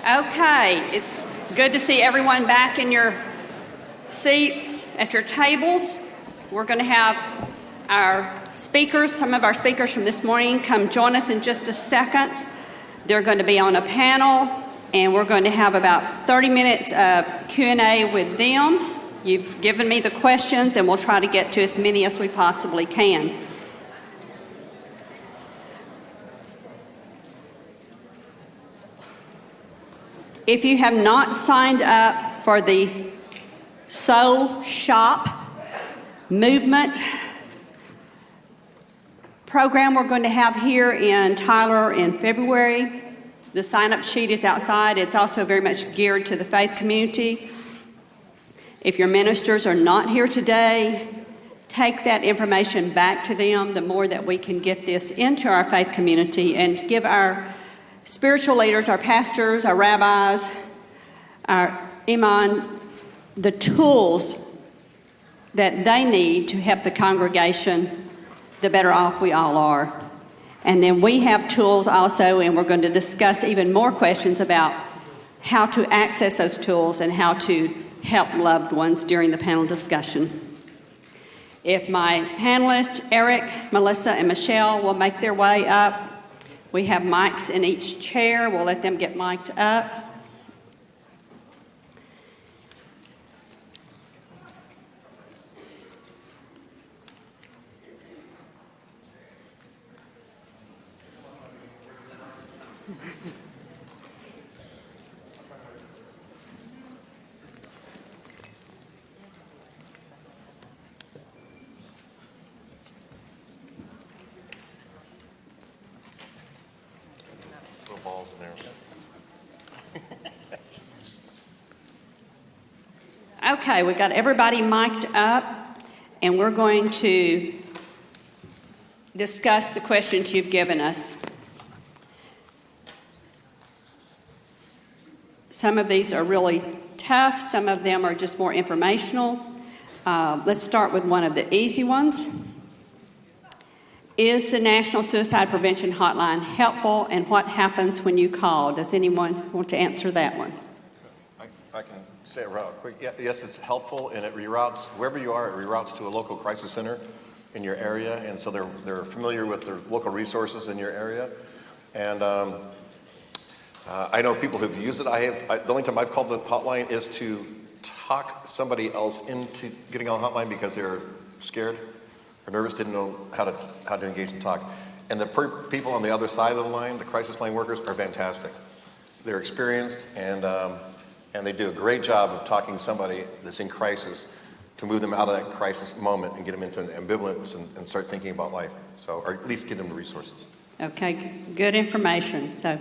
Okay, it's good to see everyone back in your seats at your tables. We're going to have our speakers, some of our speakers from this morning, come join us in just a second. They're going to be on a panel, and we're going to have about 30 minutes of Q&A with them. You've given me the questions, and we'll try to get to as many as we possibly can. If you have not signed up for the Soul Shop movement program we're going to have here in Tyler in February, the sign-up sheet is outside. It's also very much geared to the faith community. If your ministers are not here today, take that information back to them. The more that we can get this into our faith community and give our spiritual leaders, our pastors, our rabbis, our imam, the tools that they need to help the congregation, the better off we all are. And then we have tools also, and we're going to discuss even more questions about how to access those tools and how to help loved ones during the panel discussion. If my panelists, Eric, Melissa, and Michelle, will make their way up. We have mics in each chair. We'll let them get mic'd up. Balls in there. Okay, we've got everybody mic'd up, and we're going to discuss the questions you've given us. Some of these are really tough. Some of them are just more informational. Let's start with one of the easy ones. Is the National Suicide Prevention Hotline helpful, and what happens when you call? Does anyone want to answer that one? I can say it real quick. Yes, it's helpful, and it reroutes, wherever you are, it reroutes to a local crisis center in your area, and so they're familiar with their local resources in your area. And I know people who've used it. The only time I've called the hotline is to talk somebody else into getting on the hotline because they're scared or nervous, didn't know how to engage and talk. And the people on the other side of the line, the crisis line workers, are fantastic. They're experienced, and they do a great job of talking to somebody that's in crisis to move them out of that crisis moment and get them into an ambivalence and start thinking about life. So, or at least get them the resources. Okay, good information. So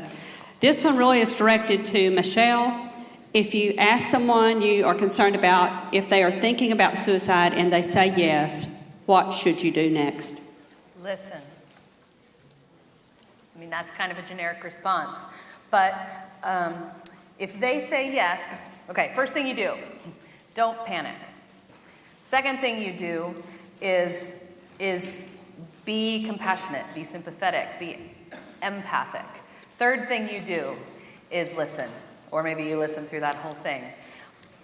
this one really is directed to Michelle. If you ask someone you are concerned about if they are thinking about suicide and they say yes, what should you do next? Listen. I mean, that's kind of a generic response. But if they say yes, okay, first thing you do, don't panic. Second thing you do is be compassionate, be sympathetic, be empathic. Third thing you do is listen, or maybe you listen through that whole thing.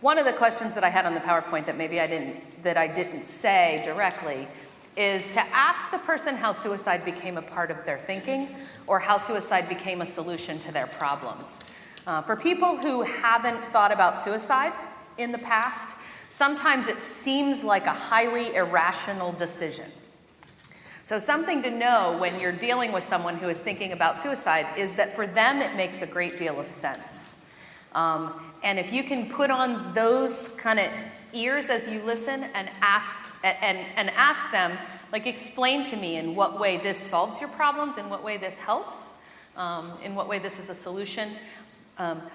One of the questions that I had on the PowerPoint that maybe I didn't say directly is to ask the person how suicide became a part of their thinking or how suicide became a solution to their problems. For people who haven't thought about suicide in the past, sometimes it seems like a highly irrational decision. So something to know when you're dealing with someone who is thinking about suicide is that for them it makes a great deal of sense. And if you can put on those kind of ears as you listen and ask them, like, explain to me in what way this solves your problems, in what way this helps, in what way this is a solution.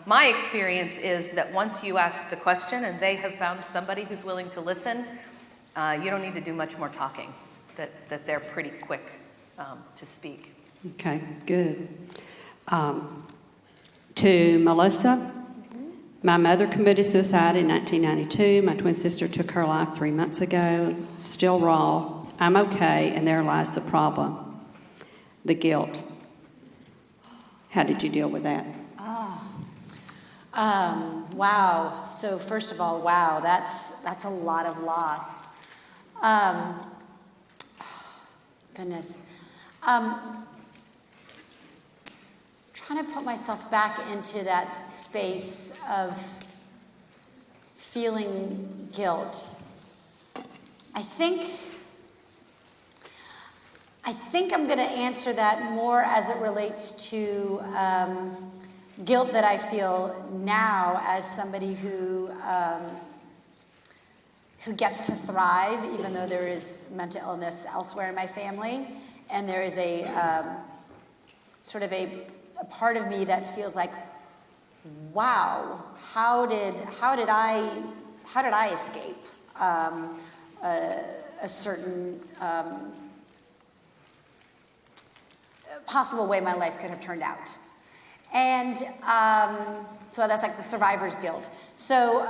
My experience is that once you ask the question and they have found somebody who's willing to listen, you don't need to do much more talking, that they're pretty quick to speak. Okay, good. To Melissa. My mother committed suicide in 1992. My twin sister took her life 3 months ago. Still raw. I'm okay, and there lies the problem. The guilt. How did you deal with that? Wow. So first of all, wow, that's a lot of loss. Goodness. Trying to put myself back into that space of feeling guilt. I think I'm going to answer that more as it relates to guilt that I feel now as somebody who gets to thrive, even though there is mental illness elsewhere in my family, and there is a sort of a part of me that feels like, wow, how did I escape a certain possible way my life could have turned out. And so that's like the survivor's guilt. So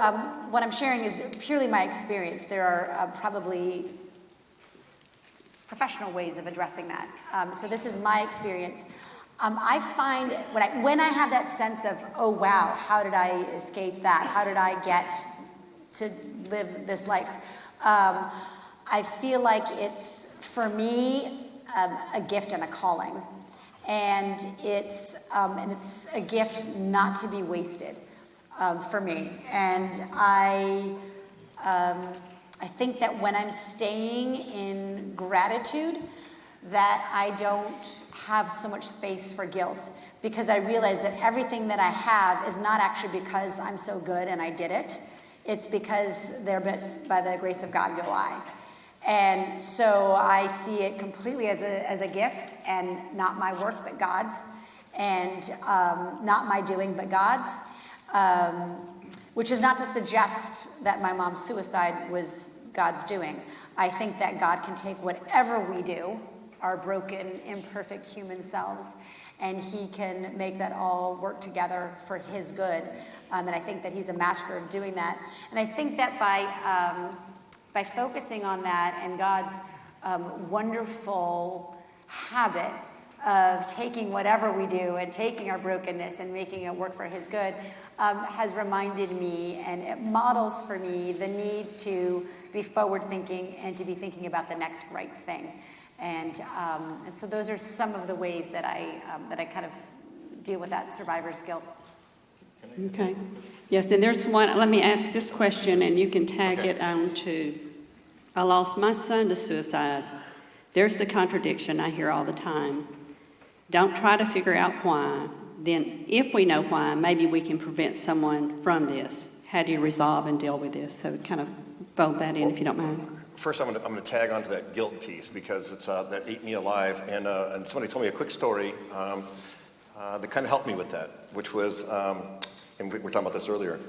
what I'm sharing is purely my experience. There are probably professional ways of addressing that. So this is my experience. I find when I have that sense of, oh wow, how did I escape that? How did I get to live this life? I feel like it's, for me, a gift and a calling. And it's a gift not to be wasted for me. And I think that when I'm staying in gratitude, that I don't have so much space for guilt, because I realize that everything that I have is not actually because I'm so good and I did it. It's because by the grace of God go I. And so I see it completely as a gift, and not my work but God's, and not my doing but God's, which is not to suggest that my mom's suicide was God's doing. I think that God can take whatever we do, our broken, imperfect human selves, and he can make that all work together for his good. And I think that he's a master of doing that. And I think that by focusing on that and God's wonderful habit of taking whatever we do and taking our brokenness and making it work for his good, has reminded me, and it models for me, the need to be forward thinking and to be thinking about the next right thing. And so those are some of the ways that I kind of deal with that survivor's guilt. Okay. Yes, and there's one, let me ask this question, and you can tag it on to, I lost my son to suicide. There's the contradiction I hear all the time. Don't try to figure out why. Then if we know why, maybe we can prevent someone from this. How do you resolve and deal with this? So kind of fold that in, if you don't mind. First, I'm going to tag onto that guilt piece, because it's that ate me alive. And somebody told me a quick story that kind of helped me with that, which was, and we were talking about this earlier.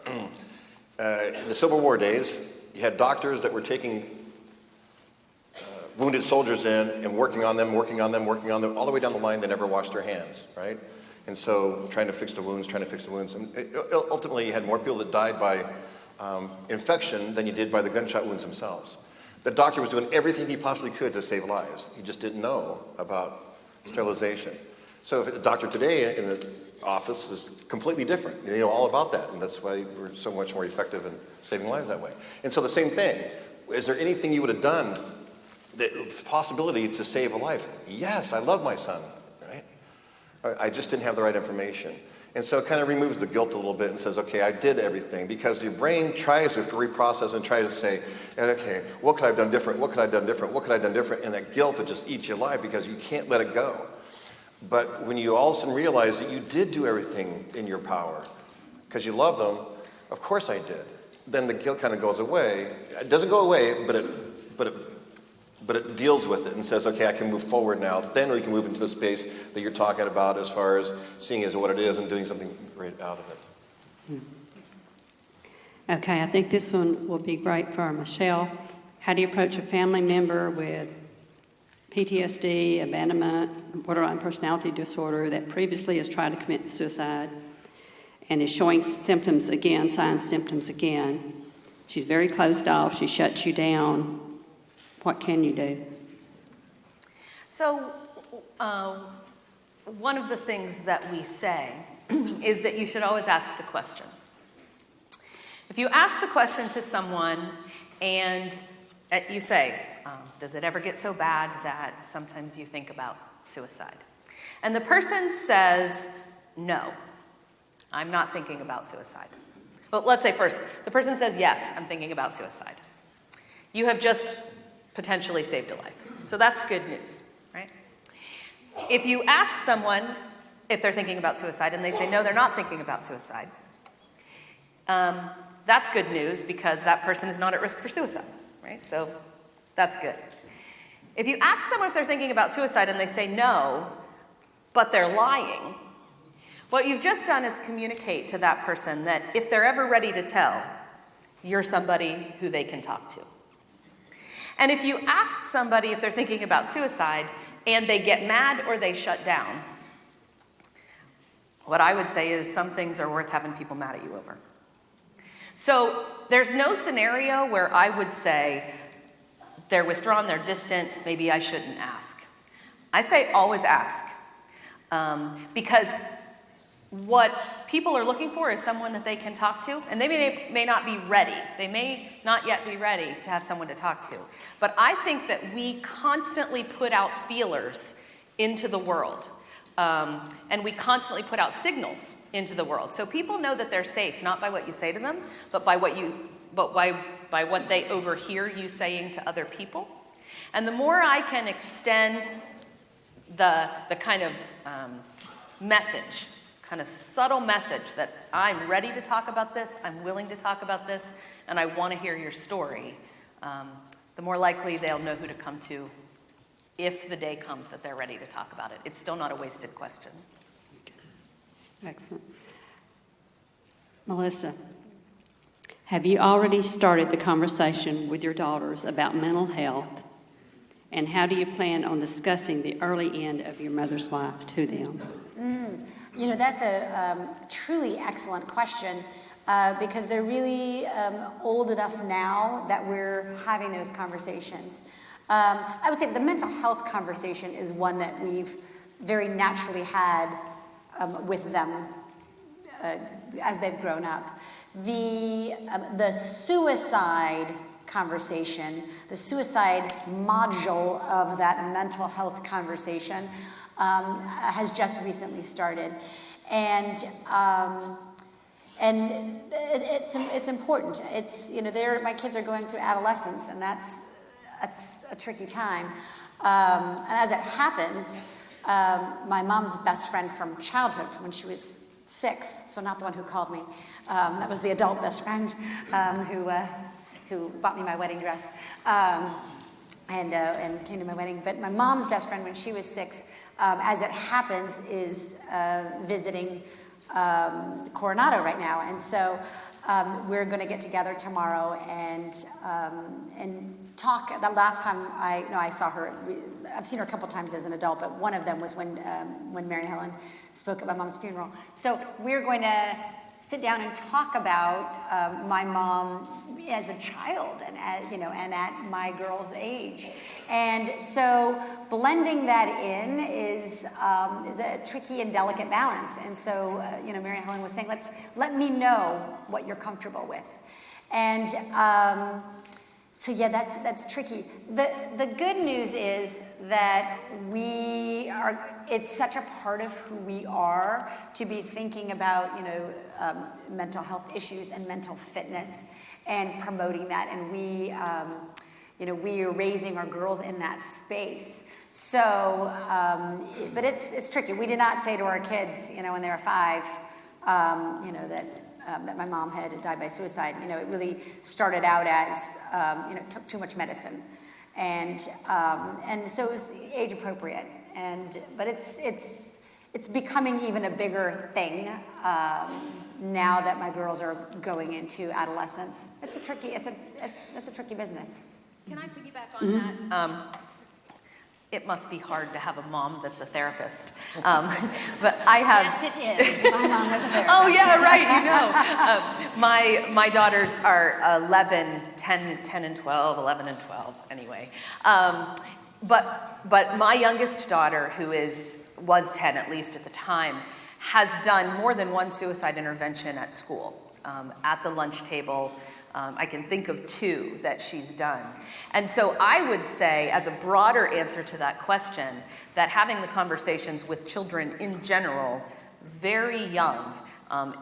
In the Civil War days, you had doctors that were taking wounded soldiers in and working on them, all the way down the line. They never washed their hands, right? And so trying to fix the wounds. And ultimately, you had more people that died by infection than you did by the gunshot wounds themselves. The doctor was doing everything he possibly could to save lives. He just didn't know about sterilization. So if a doctor today in the office is completely different. They know all about that, and that's why we're so much more effective in saving lives that way. And so the same thing. Is there anything you would have done, the possibility to save a life? Yes, I love my son, right? I just didn't have the right information. And so it kind of removes the guilt a little bit and says, okay, I did everything, because your brain tries to reprocess and tries to say, okay, what could I have done different? What could I have done different? What could I have done different? And that guilt, it just eats you alive because you can't let it go. But when you all of a sudden realize that you did do everything in your power because you loved them, of course I did, then the guilt kind of goes away. It doesn't go away, but it deals with it and says, okay, I can move forward now. Then we can move into the space that you're talking about as far as seeing it as what it is and doing something great out of it. Okay, I think this one will be great for Michelle. How do you approach a family member with PTSD, abandonment, borderline personality disorder that previously has tried to commit suicide and is showing symptoms again, signs, symptoms again? She's very closed off. She shuts you down. What can you do? So one of the things that we say is that you should always ask the question. If you ask the question to someone and you say, does it ever get so bad that sometimes you think about suicide? And the person says, no, I'm not thinking about suicide. Well, let's say first, the person says, yes, I'm thinking about suicide. You have just potentially saved a life. So that's good news, right? If you ask someone if they're thinking about suicide and they say, no, they're not thinking about suicide, that's good news because that person is not at risk for suicide, right? So that's good. If you ask someone if they're thinking about suicide and they say no, but they're lying, what you've just done is communicate to that person that if they're ever ready to tell, you're somebody who they can talk to. And if you ask somebody if they're thinking about suicide and they get mad or they shut down, what I would say is some things are worth having people mad at you over. So there's no scenario where I would say they're withdrawn, they're distant, maybe I shouldn't ask. I say always ask. Because what people are looking for is someone that they can talk to, and they may not be ready. They may not yet be ready to have someone to talk to. But I think that we constantly put out feelers into the world, and we constantly put out signals into the world. So people know that they're safe, not by what you say to them, but by what they overhear you saying to other people. And the more I can extend the kind of message, kind of subtle message that I'm ready to talk about this, I'm willing to talk about this, and I want to hear your story, the more likely they'll know who to come to if the day comes that they're ready to talk about it. It's still not a wasted question. Excellent. Melissa, have you already started the conversation with your daughters about mental health? And how do you plan on discussing the early end of your mother's life to them? You know, that's a truly excellent question because they're really old enough now that we're having those conversations. I would say the mental health conversation is one that we've very naturally had with them as they've grown up. The suicide conversation, the suicide module of that mental health conversation has just recently started, and it's important. It's, you know, my kids are going through adolescence, and that's a tricky time. And as it happens, my mom's best friend from childhood, from when she was 6, so not the one who called me. That was the adult best friend who bought me my wedding dress and came to my wedding. But my mom's best friend when she was 6, as it happens, is visiting Coronado right now. And so we're going to get together tomorrow and talk. The last time I saw her, I've seen her a couple times as an adult, but one of them was when Mary Helen spoke at my mom's funeral. So we're going to sit down and talk about my mom as a child and at my girl's age. And so blending that in is a tricky and delicate balance. And so Mary Helen was saying, let me know what you're comfortable with. And so yeah, that's tricky. The good news is that it's such a part of who we are to be thinking about, mental health issues and mental fitness and promoting that. And we are raising our girls in that space. So, but it's tricky. We did not say to our kids, when they were 5, that my mom had died by suicide. It really started out as, took too much medicine. And so it was age appropriate. But it's becoming even a bigger thing now that my girls are going into adolescence. It's a tricky business. Can I piggyback on that? It must be hard to have a mom that's a therapist. But I have. Yes, it is. My mom was a therapist. Oh, yeah, right, my daughters are 10 and 12, 11 and 12, anyway. But my youngest daughter, who was 10 at least at the time, has done more than one suicide intervention at school, at the lunch table. I can think of 2 that she's done. And so I would say, as a broader answer to that question, that having the conversations with children in general, very young,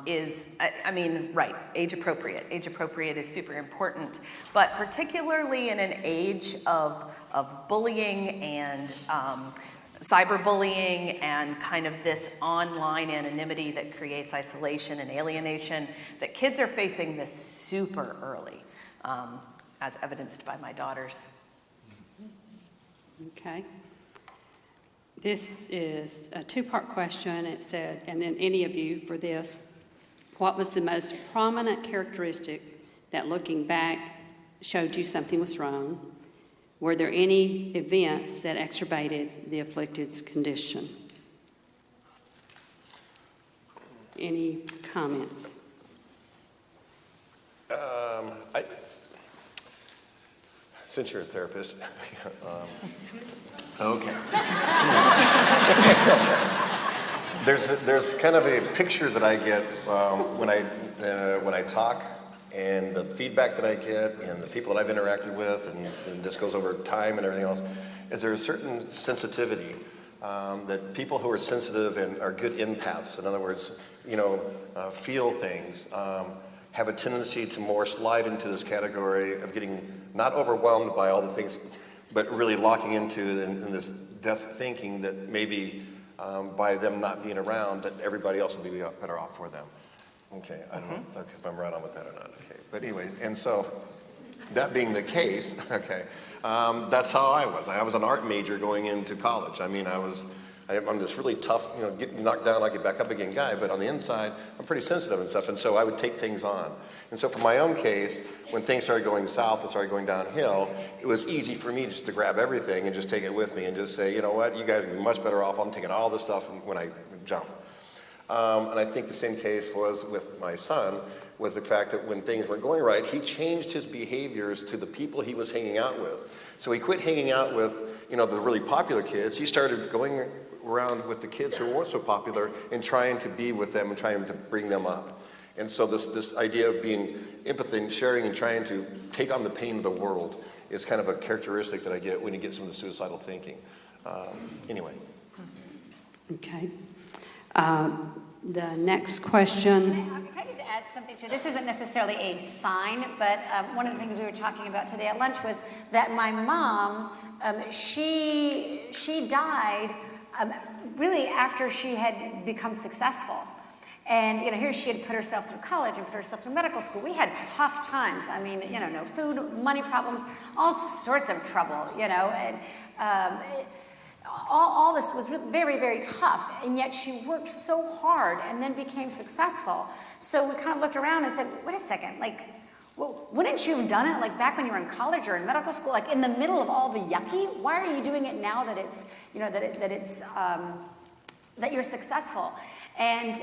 is, I mean, right, age appropriate. Age appropriate is super important, but particularly in an age of bullying and cyberbullying and kind of this online anonymity that creates isolation and alienation, that kids are facing this super early, as evidenced by my daughters. Okay. This is a 2-part question. It said, and then any of you for this, what was the most prominent characteristic that looking back showed you something was wrong? Were there any events that exacerbated the afflicted's condition? Any comments? Since you're a therapist, okay. There's kind of a picture that I get when I talk, and the feedback that I get, and the people that I've interacted with, and this goes over time and everything else, is there's a certain sensitivity that people who are sensitive and are good empaths, in other words, feel things, have a tendency to more slide into this category of getting not overwhelmed by all the things, but really locking into in this death thinking that maybe by them not being around, that everybody else will be better off for them. Okay, I don't know if I'm right on with that or not. Okay, but anyways, and so that being the case, okay, that's how I was. I was an art major going into college. I mean, I'm this really tough, get knocked down, I get back up again guy, but on the inside, I'm pretty sensitive and stuff, and so I would take things on. And so for my own case, when things started going south and started going downhill, it was easy for me just to grab everything and just take it with me and just say, you know what, you guys are much better off, I'm taking all this stuff when I jump. And I think the same case was with my son, was the fact that when things weren't going right, he changed his behaviors to the people he was hanging out with. So he quit hanging out with, the really popular kids. He started going around with the kids who weren't so popular and trying to be with them and trying to bring them up. And so this idea of being empathy and sharing and trying to take on the pain of the world is kind of a characteristic that I get when you get some of the suicidal thinking. Anyway. Okay. The next question. Can I just add something to this? Isn't necessarily a sign, but one of the things we were talking about today at lunch was that my mom, she died really after she had become successful. And, here she had put herself through college and put herself through medical school. We had tough times. I mean, no food, money problems, all sorts of trouble, and all this was very, very tough. And yet she worked so hard and then became successful. So we kind of looked around and said, wait a second, well, wouldn't you have done it back when you were in college or in medical school, in the middle of all the yucky? Why are you doing it now that it's, that you're successful? And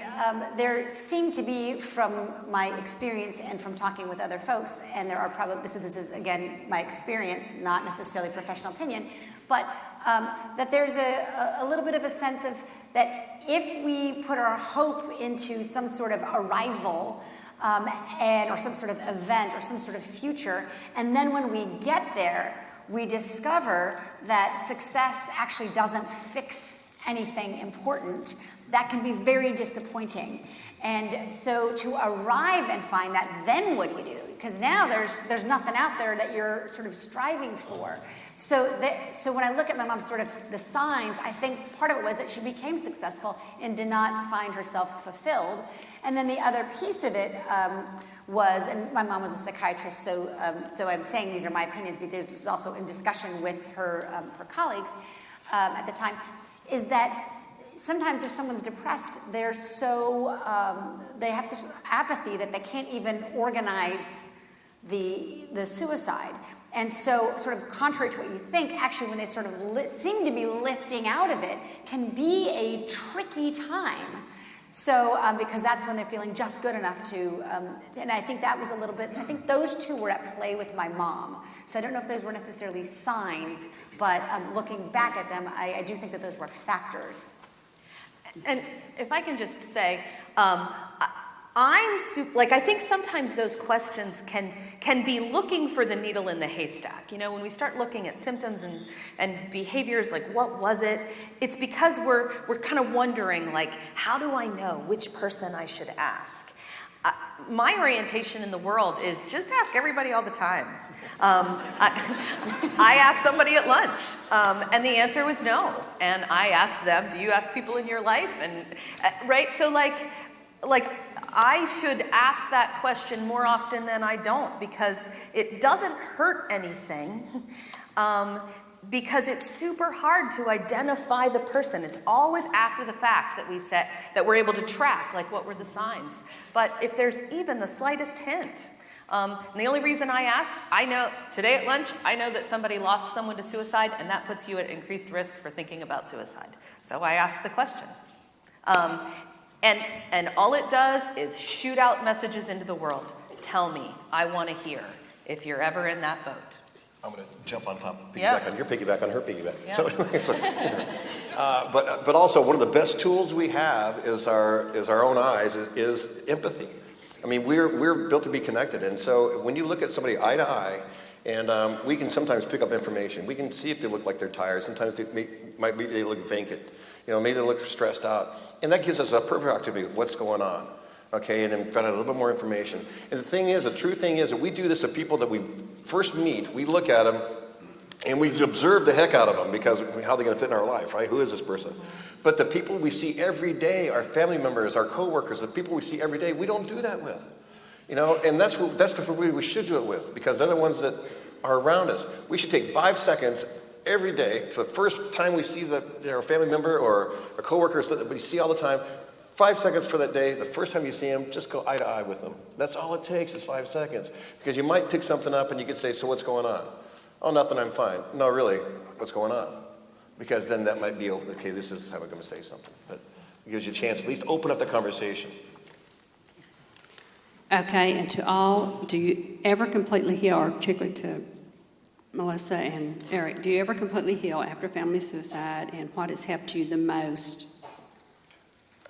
there seemed to be, from my experience and from talking with other folks, and there are probably, this is again my experience, not necessarily professional opinion, but that there's a little bit of a sense of that if we put our hope into some sort of arrival or some sort of event or some sort of future, and then when we get there, we discover that success actually doesn't fix anything important, that can be very disappointing. And so to arrive and find that, then what do you do? Because now there's nothing out there that you're sort of striving for. So when I look at my mom, sort of the signs, I think part of it was that she became successful and did not find herself fulfilled. And then the other piece of it was, and my mom was a psychiatrist, so I'm saying these are my opinions, but this is also in discussion with her colleagues at the time, is that sometimes if someone's depressed, they're so, they have such apathy that they can't even organize the suicide. And so, sort of contrary to what you think, actually when they sort of seem to be lifting out of it, can be a tricky time. So, because that's when they're feeling just good enough to, and I think that was a little bit, I think those two were at play with my mom. So I don't know if those were necessarily signs, but looking back at them, I do think that those were factors. And if I can just say, I think sometimes those questions can be looking for the needle in the haystack. You know, when we start looking at symptoms and behaviors, like what was it? It's because we're kind of wondering, like, how do I know which person I should ask? My orientation in the world is just ask everybody all the time. I asked somebody at lunch, and the answer was no. And I asked them, do you ask people in your life? And right, so like I should ask that question more often than I don't, because it doesn't hurt anything. Because it's super hard to identify the person. It's always after the fact that we're able to track, like, what were the signs. But if there's even the slightest hint, and the only reason I ask, I know today at lunch, I know that somebody lost someone to suicide, and that puts you at increased risk for thinking about suicide. So I ask the question. And all it does is shoot out messages into the world. Tell me, I want to hear, if you're ever in that boat. I'm going to jump on top, Yeah. piggyback on your piggyback on her piggyback. Yeah. But also one of the best tools we have is our own eyes, is empathy. I mean, we're built to be connected, and so when you look at somebody eye to eye, and we can sometimes pick up information. We can see if they look like they're tired. Sometimes they look vacant. You know, maybe they look stressed out, and that gives us a perfect opportunity. What's going on? Okay, and then find out a little bit more information. And the true thing is that we do this to people that we first meet. We look at them and we observe the heck out of them, because how are they going to fit in our life, right? Who is this person? But the people we see every day, our family members, our coworkers, the people we see every day, we don't do that with. You know, and that's the way we should do it with, because they're the ones that are around us. We should take 5 seconds every day, for the first time we see our family member or our coworkers that we see all the time. 5 seconds for that day, the first time you see them, just go eye to eye with them. That's all it takes, is 5 seconds. Because you might pick something up and you could say, so what's going on? Oh, nothing, I'm fine. No, really, what's going on? Because then that might be, okay, this is how I'm going to say something. But it gives you a chance to at least open up the conversation. Okay, and to all, do you ever completely heal, or particularly to Melissa and Eric, do you ever completely heal after family suicide, and what has helped you the most?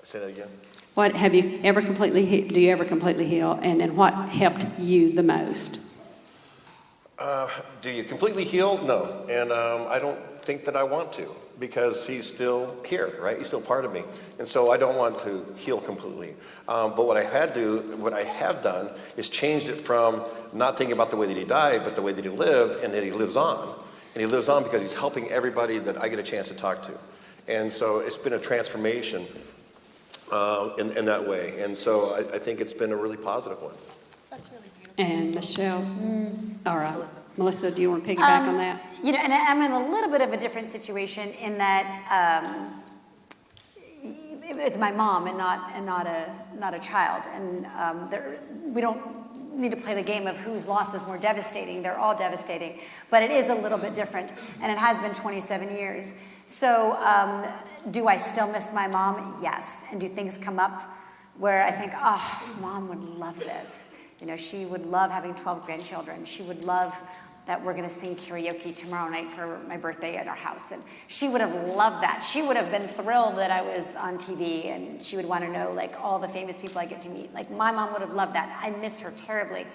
Say that again. What have you ever do you ever completely heal, and then what helped you the most? Do you completely heal? No. And I don't think that I want to, because he's still here, right? He's still part of me. And so I don't want to heal completely. But what I have done is changed it from not thinking about the way that he died, but the way that he lived, and that he lives on. And he lives on because he's helping everybody that I get a chance to talk to. And so it's been a transformation in that way. And so I think it's been a really positive one. That's really beautiful. And Michelle, or Melissa, do you want to piggyback on that? You know, and I'm in a little bit of a different situation in that it's my mom and not a child, and we don't need to play the game of whose loss is more devastating. They're all devastating, but it is a little bit different, and it has been 27 years. So do I still miss my mom? Yes. And do things come up where I think, oh, mom would love this. You know, she would love having 12 grandchildren. She would love that we're going to sing karaoke tomorrow night for my birthday at our house. And she would have loved that. She would have been thrilled that I was on TV, and she would want to know, like, all the famous people I get to meet. Like, my mom would have loved that. I miss her terribly.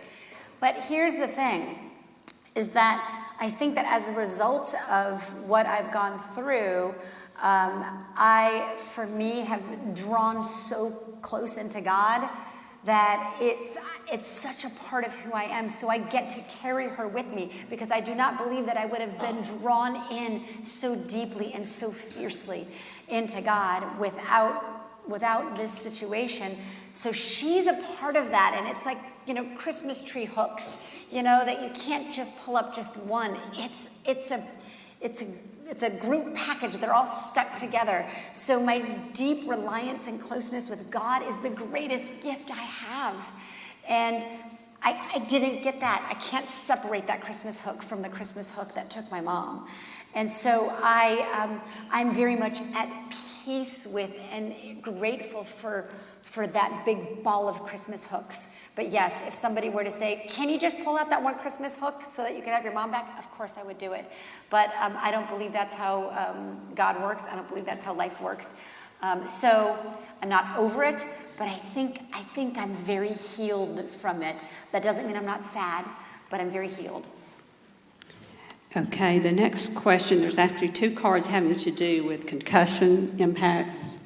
But here's the thing, is that I think that as a result of what I've gone through, I, for me, have drawn so close into God that it's such a part of who I am. So I get to carry her with me, because I do not believe that I would have been drawn in so deeply and so fiercely into God without this situation. So she's a part of that, and it's like, you know, Christmas tree hooks, you know, that you can't just pull up just one. It's a group package. They're all stuck together. So my deep reliance and closeness with God is the greatest gift I have. And I didn't get that. I can't separate that Christmas hook from the Christmas hook that took my mom. And so I'm very much at peace with and grateful for that big ball of Christmas hooks. But yes, if somebody were to say, can you just pull out that one Christmas hook so that you can have your mom back? Of course I would do it. But I don't believe that's how God works. I don't believe that's how life works. So I'm not over it, but I think I'm very healed from it. That doesn't mean I'm not sad, but I'm very healed. Okay, the next question, there's actually 2 cards having to do with concussion impacts.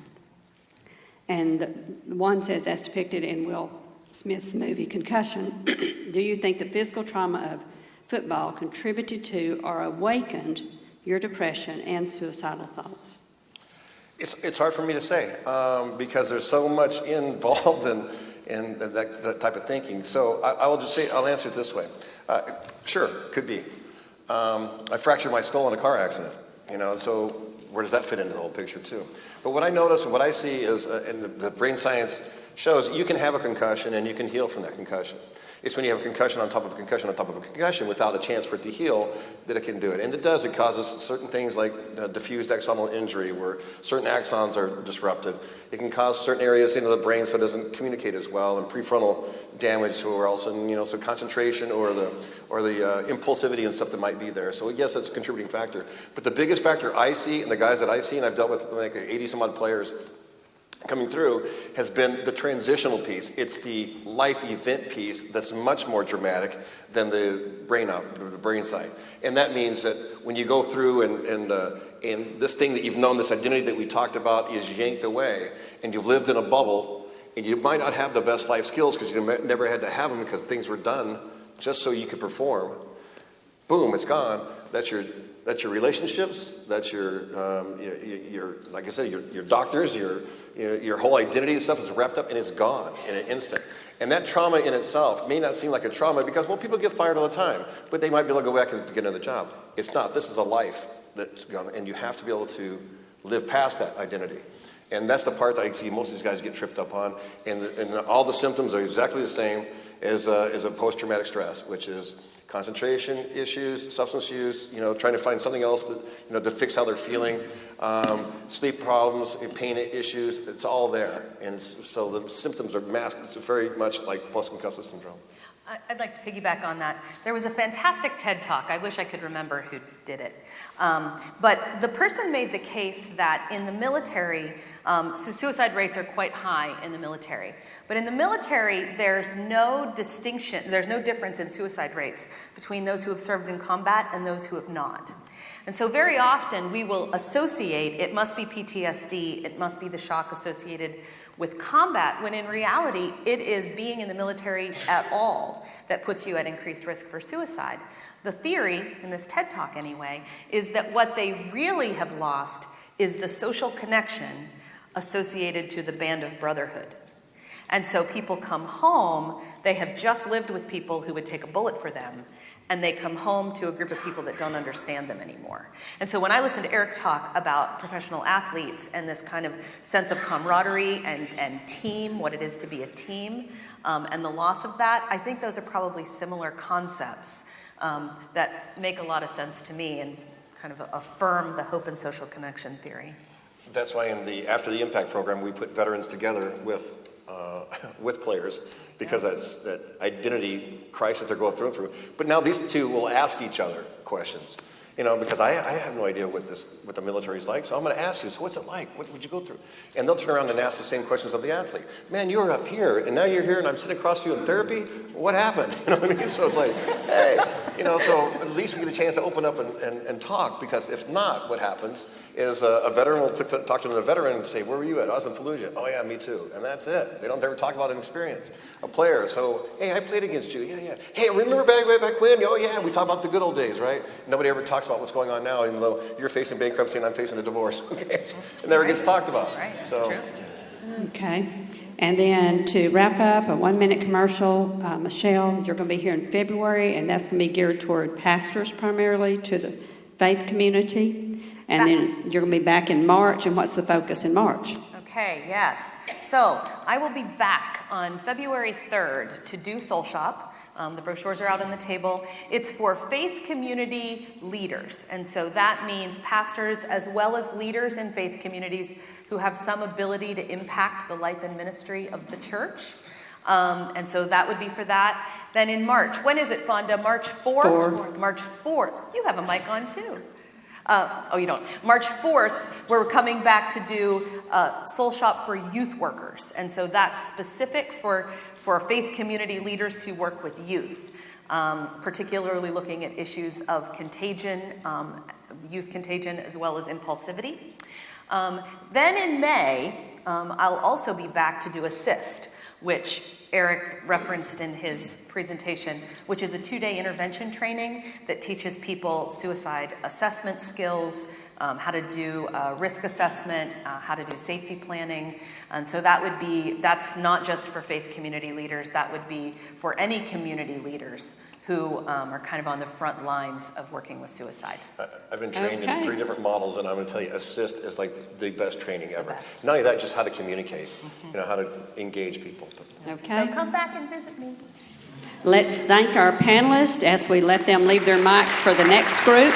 And the one says, as depicted in Will Smith's movie Concussion, do you think the physical trauma of football contributed to or awakened your depression and suicidal thoughts? It's hard for me to say because there's so much involved in that type of thinking. So I will just say, I'll answer it this way. Sure, could be. I fractured my skull in a car accident, so where does that fit into the whole picture too? But what I notice and what I see is, and the brain science shows, you can have a concussion and you can heal from that concussion. It's when you have a concussion on top of a concussion on top of a concussion without a chance for it to heal that it can do it. And it does. It causes certain things like diffused axonal injury where certain axons are disrupted. It can cause certain areas into the brain so it doesn't communicate as well, and prefrontal damage or else, so concentration or the impulsivity and stuff that might be there. So yes, that's a contributing factor. But the biggest factor I see, and the guys that I see, and I've dealt with like 80 some odd players coming through, has been the transitional piece. It's the life event piece that's much more dramatic than the brain side. And that means that when you go through and this thing that you've known, this identity that we talked about, is yanked away, and you've lived in a bubble, and you might not have the best life skills because you never had to have them because things were done just so you could perform. Boom, it's gone. That's your relationships. That's your like I said, your doctors, your whole identity and stuff is wrapped up and it's gone in an instant. And that trauma in itself may not seem like a trauma because, people get fired all the time, but they might be able to go back and get another job. It's not. This is a life that's gone, and you have to be able to live past that identity. And that's the part that I see most of these guys get tripped up on. And all the symptoms are exactly the same as a post-traumatic stress, which is concentration issues, substance use, trying to find something else to fix how they're feeling, sleep problems, pain issues. It's all there, and so the symptoms are masked. It's very much like post-concussive syndrome. I'd like to piggyback on that. There was a fantastic TED Talk. I wish I could remember who did it. But the person made the case that in the military, suicide rates are quite high in the military. But in the military, there's no distinction, there's no difference in suicide rates between those who have served in combat and those who have not. And so very often we will associate, it must be PTSD, it must be the shock associated with combat, when in reality, it is being in the military at all that puts you at increased risk for suicide. The theory, in this TED Talk anyway, is that what they really have lost is the social connection associated to the band of brotherhood. And so people come home, they have just lived with people who would take a bullet for them, and they come home to a group of people that don't understand them anymore. And so when I listen to Eric talk about professional athletes and this kind of sense of camaraderie and team, what it is to be a team, and the loss of that, I think those are probably similar concepts that make a lot of sense to me and kind of affirm the hope and social connection theory. That's why in the After the Impact program, we put veterans together with players, because that's that identity crisis they're going through. But now these two will ask each other questions, because I have no idea what the military's like, so I'm going to ask you, so what's it like? What would you go through? And they'll turn around and ask the same questions of the athlete. Man, you were up here, and now you're here, and I'm sitting across from you in therapy? What happened? You know what I mean? So it's like, hey, so at least we get a chance to open up and talk, because if not, what happens is a veteran will talk to another veteran and say, where were you at? I was in Fallujah. Oh yeah, me too. And that's it. They don't ever talk about an experience. A player, so, hey, I played against you. Yeah. Hey, remember back when? Oh yeah, we talk about the good old days, right? Nobody ever talks about what's going on now, even though you're facing bankruptcy and I'm facing a divorce. Okay, it never gets talked about. Right, that's so. true. Okay. And then to wrap up, a 1-minute commercial. Michelle, you're going to be here in February, and that's going to be geared toward pastors primarily, to the faith community. And then you're going to be back in March, and what's the focus in March? Okay, yes. So I will be back on February 3rd to do Soul Shop. The brochures are out on the table. It's for faith community leaders. And so that means pastors as well as leaders in faith communities who have some ability to impact the life and ministry of the church. And so that would be for that. Then in March, when is it, Fonda? March 4th? March 4th. You have a mic on too. You don't. March 4th, we're coming back to do Soul Shop for youth workers. And so that's specific for faith community leaders who work with youth, particularly looking at issues of contagion, youth contagion, as well as impulsivity. Then in May, I'll also be back to do Assist, which Eric referenced in his presentation, which is a 2-day intervention training that teaches people suicide assessment skills, how to do risk assessment, how to do safety planning. And so that's not just for faith community leaders, that would be for any community leaders who are kind of on the front lines of working with suicide. I've been trained Okay. in 3 different models, and I'm going to tell you, Assist is like the best training the ever. best. Not only that, just how to communicate, how to engage people. Okay. So come back and visit me. Let's thank our panelists as we let them leave their mics for the next group.